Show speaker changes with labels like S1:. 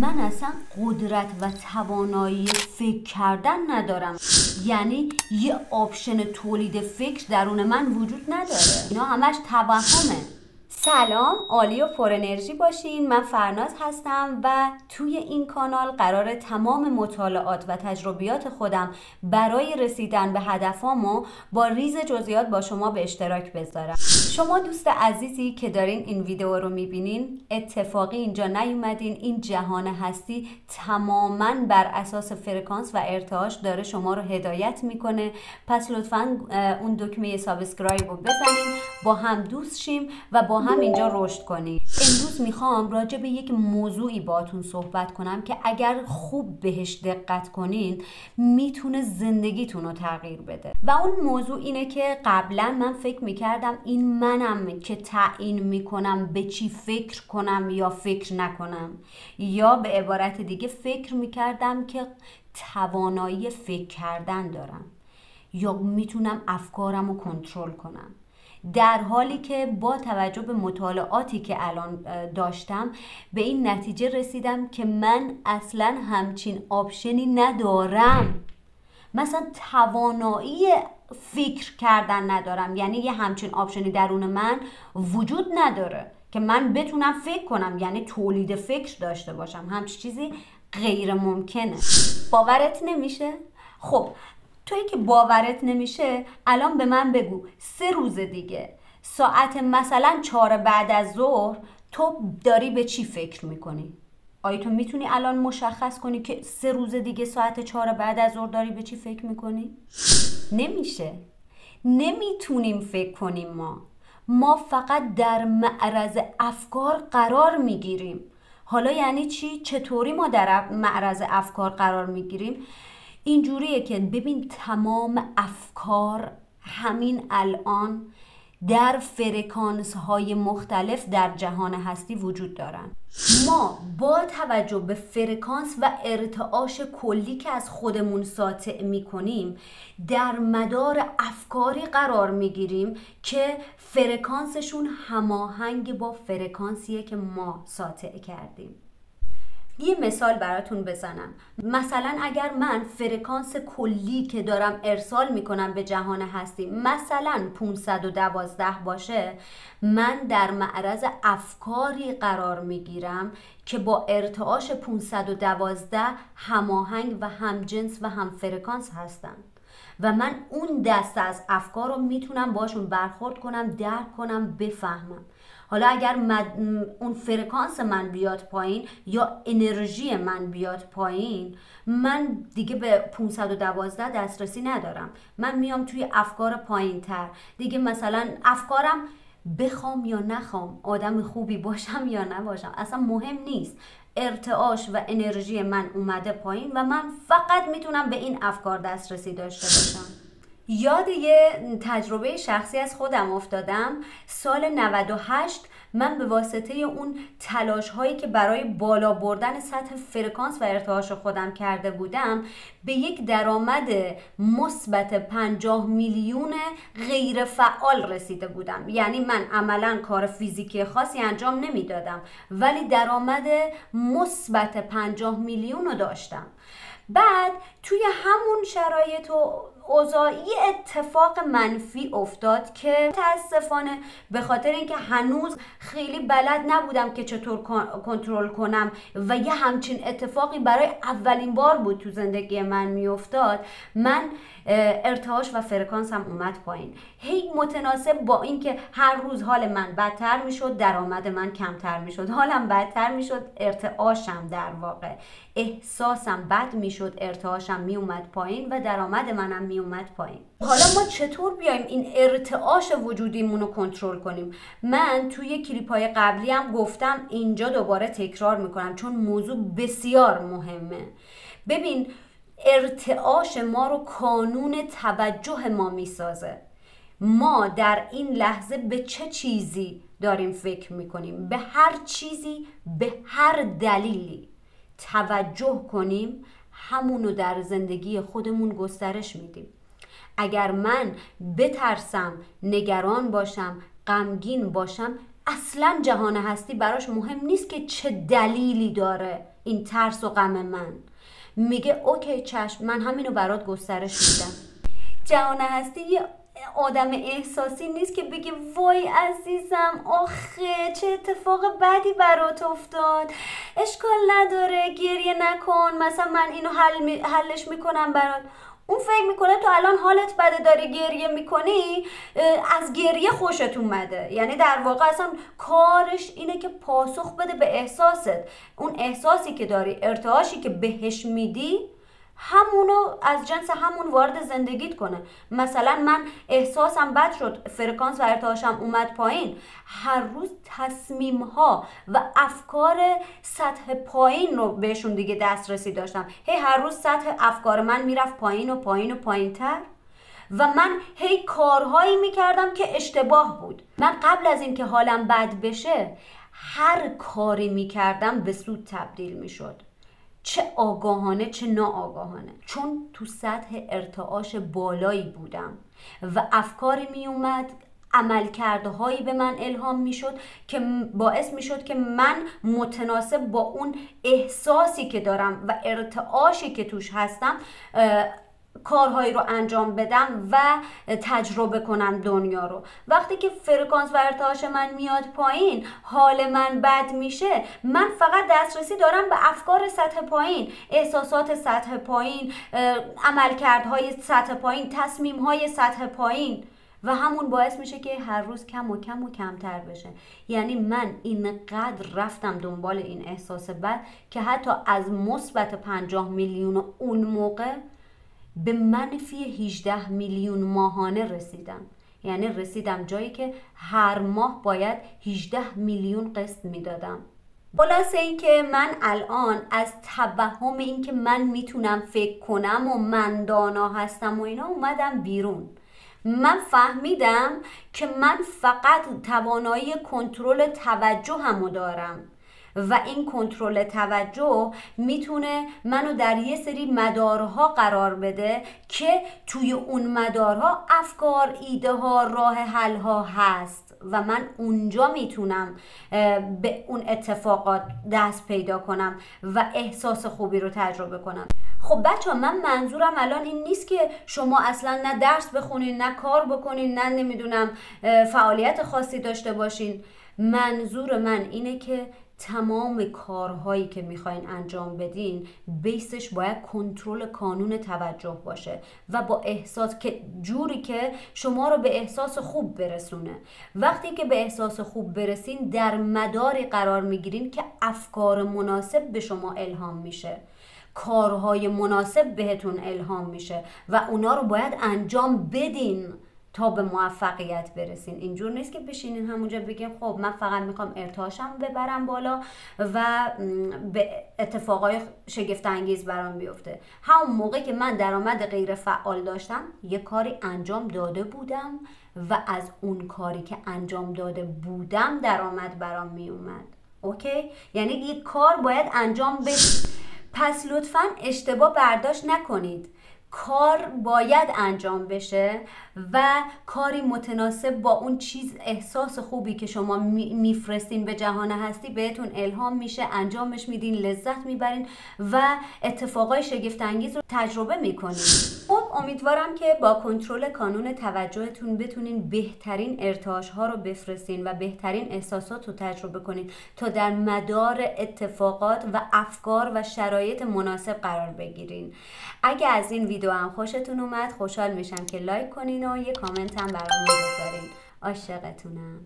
S1: من اصلا قدرت و توانایی فکر کردن ندارم. یعنی یه آپشن تولید فکر درون من وجود نداره. اینا همش توهمه. سلام، عالی و پر انرژی باشین. من فرناز هستم و توی این کانال قراره تمام مطالعات و تجربیات خودم برای رسیدن به هدفامو با ریز جزئیات با شما به اشتراک بذارم. شما دوست عزیزی که دارین این ویدیو رو میبینین اتفاقی اینجا نیومدین. این جهان هستی تماما بر اساس فرکانس و ارتعاش داره شما رو هدایت میکنه. پس لطفاً اون دکمه سابسکرایب رو بزنین، با هم دوست شیم و با هم اینجا رشد کنیم. امروز میخوام راجع به یک موضوعی باهاتون صحبت کنم که اگر خوب بهش دقت کنین میتونه زندگیتون رو تغییر بده. و اون موضوع اینه که قبلا من فکر میکردم این منم که تعیین میکنم به چی فکر کنم یا فکر نکنم، یا به عبارت دیگه فکر میکردم که توانایی فکر کردن دارم یا میتونم افکارم رو کنترل کنم، در حالی که با توجه به مطالعاتی که الان داشتم به این نتیجه رسیدم که من اصلا همچین آپشنی ندارم. مثلا توانایی فکر کردن ندارم، یعنی یه همچین آپشنی درون من وجود نداره که من بتونم فکر کنم، یعنی تولید فکر داشته باشم. همچین چیزی غیر ممکنه. باورت نمیشه؟ خب تویی که باورت نمیشه الان به من بگو 3 روز دیگه ساعت مثلا 4 بعد از ظهر تو داری به چی فکر میکنی؟ آیا تو میتونی الان مشخص کنی که 3 روز دیگه ساعت 4 بعد از ظهر داری به چی فکر میکنی؟ نمیشه. نمیتونیم فکر کنیم. ما فقط در معرض افکار قرار میگیریم. حالا یعنی چی؟ چطوری ما در معرض افکار قرار میگیریم؟ اینجوریه که ببین تمام افکار همین الان در فرکانس های مختلف در جهان هستی وجود دارن. ما با توجه به فرکانس و ارتعاش کلی که از خودمون ساطع می کنیم در مدار افکاری قرار می گیریم که فرکانسشون هماهنگ با فرکانسیه که ما ساطع کردیم. یه مثال براتون بزنم. مثلا اگر من فرکانس کلی که دارم ارسال میکنم به جهان هستی مثلا 512 باشه، من در معرض افکاری قرار میگیرم که با ارتعاش 512 هماهنگ و همجنس و هم فرکانس هستن و من اون دسته از افکار رو میتونم باشون برخورد کنم، درک کنم، بفهمم. حالا اگر اون فرکانس من بیاد پایین یا انرژی من بیاد پایین، من دیگه به 512 دسترسی ندارم. من میام توی افکار پایین تر دیگه. مثلا افکارم بخوام یا نخوام، آدم خوبی باشم یا نباشم، اصلا مهم نیست. ارتعاش و انرژی من اومده پایین و من فقط میتونم به این افکار دسترسی داشته باشم. یاد یه تجربه شخصی از خودم افتادم. سال 98 من به واسطه اون تلاش هایی که برای بالا بردن سطح فرکانس و ارتعاش خودم کرده بودم به یک درآمد مثبت 50 میلیون غیر فعال رسیده بودم. یعنی من عملا کار فیزیکی خاصی انجام نمیدادم ولی درآمد مثبت 50 میلیون رو داشتم. بعد توی همون شرایط و اوضاعی اتفاق منفی افتاد که متاسفانه به خاطر اینکه هنوز خیلی بلد نبودم که چطور کنترل کنم و یه همچین اتفاقی برای اولین بار بود تو زندگی من میافتاد، من ارتعاش و فرکانسم اومد پایین. هی متناسب با اینکه هر روز حال من بدتر میشد، درآمد من کمتر میشد. حالم بدتر میشد، ارتعاشم در واقع احساسم بد میشد، ارتعاشم میومد پایین و درآمد منم میومد پایین. حالا ما چطور بیایم این ارتعاش وجودیمون رو کنترل کنیم؟ من توی کلیپ‌های قبلی هم گفتم، اینجا دوباره تکرار میکنم چون موضوع بسیار مهمه. ببین ارتعاش ما رو کانون توجه ما میسازه. ما در این لحظه به چه چیزی داریم فکر میکنیم؟ به هر چیزی، به هر دلیلی توجه کنیم همونو در زندگی خودمون گسترش میدیم. اگر من بترسم، نگران باشم، غمگین باشم، اصلا جهان هستی براش مهم نیست که چه دلیلی داره این ترس و غم من. میگه اوکی چشم، من همینو برات گسترش میدم. جهان هستی یه آدم احساسی نیست که بگه وای عزیزم آخه چه اتفاق بدی برات افتاد، اشکال نداره گریه نکن، مثلا من اینو حلش میکنم برات. اون فکر میکنه تو الان حالت بده داری گریه میکنی، از گریه خوشت اومده. یعنی در واقع اصلا کارش اینه که پاسخ بده به احساست. اون احساسی که داری، ارتعاشی که بهش میدی، همونو از جنس همون وارد زندگیت کنه. مثلا من احساسم بد شد، فرکانس و ارتعاشم اومد پایین، هر روز تصمیم ها و افکار سطح پایین رو بهشون دیگه دسترسی داشتم. هر روز سطح افکار من میرفت پایین و پایین و پایین تر و من کارهایی میکردم که اشتباه بود. من قبل از این که حالم بد بشه هر کاری میکردم به سود تبدیل میشد، چه آگاهانه چه ناآگاهانه، چون تو سطح ارتعاش بالایی بودم و افکاری می اومد، عملکردهایی به من الهام می شد که باعث می شد که من متناسب با اون احساسی که دارم و ارتعاشی که توش هستم کارهایی رو انجام بدم و تجربه کنم دنیا رو. وقتی که فرکانس و ارتعاش من میاد پایین، حال من بد میشه، من فقط دسترسی دارم به افکار سطح پایین، احساسات سطح پایین، عملکردهای سطح پایین، تصمیمهای سطح پایین و همون باعث میشه که هر روز کم و کم و کمتر بشه. یعنی من اینقدر رفتم دنبال این احساس بد که حتی از مثبت 50 میلیون اون موقع به منفی 18 میلیون ماهانه رسیدم. یعنی رسیدم جایی که هر ماه باید 18 میلیون قسط میدادم. خلاصه این که من الان از توهم این که من میتونم فکر کنم و من دانا هستم و اینا اومدم بیرون. من فهمیدم که من فقط توانایی کنترل توجهمو دارم و این کنترل توجه میتونه منو در یه سری مدارها قرار بده که توی اون مدارها افکار، ایده ها، راه حل ها هست و من اونجا میتونم به اون اتفاقات دست پیدا کنم و احساس خوبی رو تجربه کنم. خب بچه من منظورم الان این نیست که شما اصلا نه درس بخونین، نه کار بکنین، نه نمیدونم فعالیت خاصی داشته باشین. منظور من اینه که تمام کارهایی که میخواین انجام بدین بیسش باید کنترل کانون توجه باشه و با احساس، که جوری که شما رو به احساس خوب برسونه. وقتی که به احساس خوب برسین در مداری قرار میگیرین که افکار مناسب به شما الهام میشه، کارهای مناسب بهتون الهام میشه و اونا رو باید انجام بدین تا به موفقیت برسین. اینجور نیست که بشینین همونجا بگین خب من فقط میخوام ارتعاشم ببرم بالا و به اتفاقای شگفت انگیز برام بیفته. همون موقع که من درآمد غیر فعال داشتم یه کاری انجام داده بودم و از اون کاری که انجام داده بودم درآمد برام میومد. اوکی؟ یعنی یه کار باید انجام بشه. پس لطفاً اشتباه برداشت نکنید. کار باید انجام بشه و کاری متناسب با اون چیز، احساس خوبی که شما میفرستین به جهان هستی بهتون الهام میشه، انجامش میدین، لذت میبرین و اتفاقای شگفت انگیز رو تجربه میکنین. خب امیدوارم که با کنترل کانون توجهتون بتونین بهترین ارتعاش ها رو بفرستین و بهترین احساسات رو تجربه کنین تا در مدار اتفاقات و افکار و شرایط مناسب قرار بگیرین. اگه از این ویدیو هم خوشتون اومد خوشحال میشم که لایک کنین و یه کامنت هم برام بذارین. عاشقتونم.